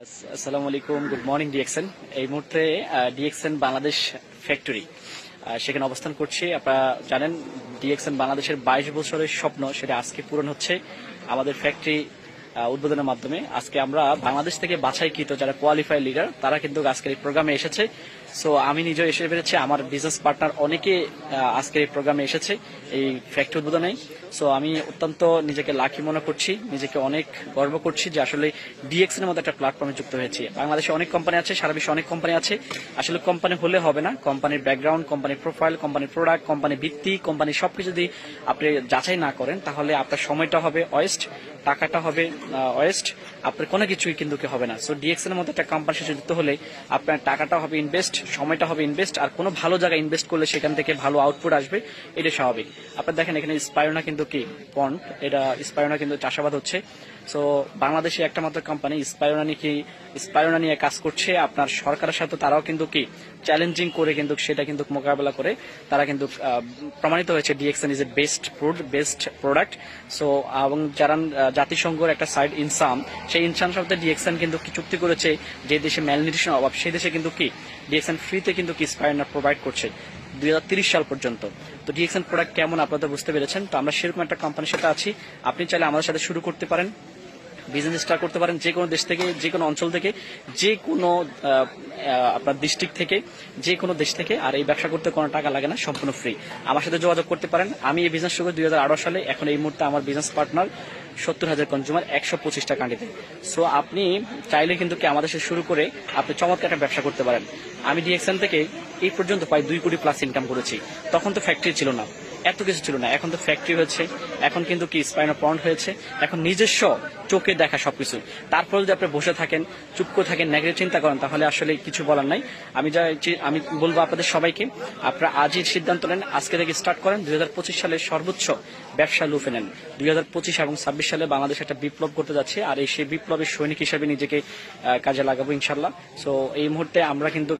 আসসালামু আলাইকুম, good morning DXN. এই মুহূর্তে ডিএক্সএন বাংলাদেশ ফ্যাক্টরি সেখানে অবস্থান করছি। আপনারা জানেন ডিএক্সএন বাংলাদেশের 22 বছরের স্বপ্ন সেটা আজকে পূরণ হচ্ছে আমাদের ফ্যাক্টরি উদ্বোধনের মাধ্যমে। আজকে আমরা বাংলাদেশ থেকে বাছাইকৃত যারা কোয়ালিফাইড লিডার তারা কিন্তু আজকের এই প্রোগ্রামে এসেছে। সো আমি নিজেও এসে পেরেছি, আমার বিজনেস পার্টনার অনেকে আজকের এই প্রোগ্রামে এসেছে এই ফ্যাক্টরি উদ্বোধনে। সো আমি অত্যন্ত নিজেকে লাকি মনে করছি, নিজেকে অনেক গর্ব করছি যে আসলে ডিএক্সএন এর মতো একটা প্ল্যাটফর্মে যুক্ত হয়েছি। বাংলাদেশে অনেক কোম্পানি আছে, সারা বিশ্বে অনেক কোম্পানি আছে। আসলে কোম্পানি হলে হবে না, কোম্পানির ব্যাকগ্রাউন্ড, কোম্পানির প্রোফাইল, কোম্পানির প্রোডাক্ট, কোম্পানির ভিত্তি, কোম্পানির সবকিছু যদি আপনি যাচাই না করেন তাহলে আপনার সময়টা হবে ওয়েস্ট, টাকাটা হবে ওয়েস্ট, আপনার কোনো কিছুই কিন্তু হবে না। সো ডিএক্সএন এর মতো একটা কোম্পানির সাথে যুক্ত হলে আপনার টাকাটা হবে ইনভেস্ট, সময়টা হবে ইনভেস্ট, আর কোনো ভালো জায়গায় ইনভেস্ট করলে সেখান থেকে ভালো আউটপুট আসবে, এটা স্বাভাবিক। আপনারা দেখেন এখানে স্পাইরোনা কিন্তু কি পন্ড, এটা স্পাইরোনা কিন্তু চাষাবাদ হচ্ছে। সো বাংলাদেশে একটা মাত্র কোম্পানি স্পাইরোনা নিয়ে কাজ করছে। আপনার সরকারের সাথে তারাও কিন্তু কি চ্যালেঞ্জিং করে কিন্তু সেটা কিন্তু মোকাবেলা করে তারা কিন্তু প্রমাণিত হয়েছে DXN is a best product. So এবং যারা জাতিসংঘের একটা সাইট ইনসাম, সেই ইনসাম সাথে ডিএক্সএন কিন্তু কি চুক্তি করেছে যে দেশে ম্যালনিউট্রিশন অভাব সেই দেশে কিন্তু কি ডিএক্সএন ফ্রিতে কিন্তু কি স্পাইরোনা প্রোভাইড করছে 2030 সাল পর্যন্ত। তো ডিএক্সএন প্রোডাক্ট কেমন আপনারা বুঝতে পেরেছেন। তো আমরা সেরকম একটা কোম্পানির সাথে আছি। আপনি চাইলে আমাদের সাথে শুরু করতে পারেন, বিজনেস স্টার্ট করতে পারেন যে কোনো দেশ থেকে, যে কোনো অঞ্চল থেকে, যে কোনো আপনার ডিস্ট্রিক্ট থেকে, যে কোনো দেশ থেকে। আর এই ব্যবসা করতে কোনো টাকা লাগে না, সম্পূর্ণ ফ্রি। আমার সাথে যোগাযোগ করতে পারেন। আমি এই বিজনেস শুরু করি 2018 সালে। এখন এই মুহূর্তে আমার বিজনেস পার্টনার 70,000 কনজিউমার 125টা কান্ট্রিতে। সো আপনি চাইলে কিন্তু কি আমাদের সাথে শুরু করে আপনি চমৎকার একটা ব্যবসা করতে পারেন। আমি ডিএক্সএন থেকে এই পর্যন্ত প্রায় 2 কোটি প্লাস ইনকাম করেছি। তখন তো ফ্যাক্টরি ছিল না, এত কিছু ছিল না, এখন তো ফ্যাক্টরি হয়েছে, এখন কিন্তু কি স্পাইরোনা পন্ড হয়েছে, এখন নিজস্ব চোখে দেখা সবকিছু। তারপর যদি আপনি বসে থাকেন, চুপ করে থাকেন, নেগেটিভ চিন্তা করেন, তাহলে আসলে কিছু বলার নাই। আমি বলবো আপনাদের সবাইকে, আপনারা আজই সিদ্ধান্ত নেন, আজকে থেকে স্টার্ট করেন। 2025 সালের সর্বোচ্চ ব্যবসা লুফে নেন। 2025 এবং 26 সালে বাংলাদেশ একটা বিপ্লব করতে যাচ্ছে, আর সেই বিপ্লবের সৈনিক হিসেবে নিজেকে কাজে লাগাবো ইনশাল্লাহ। সো এই মুহূর্তে আমরা কিন্তু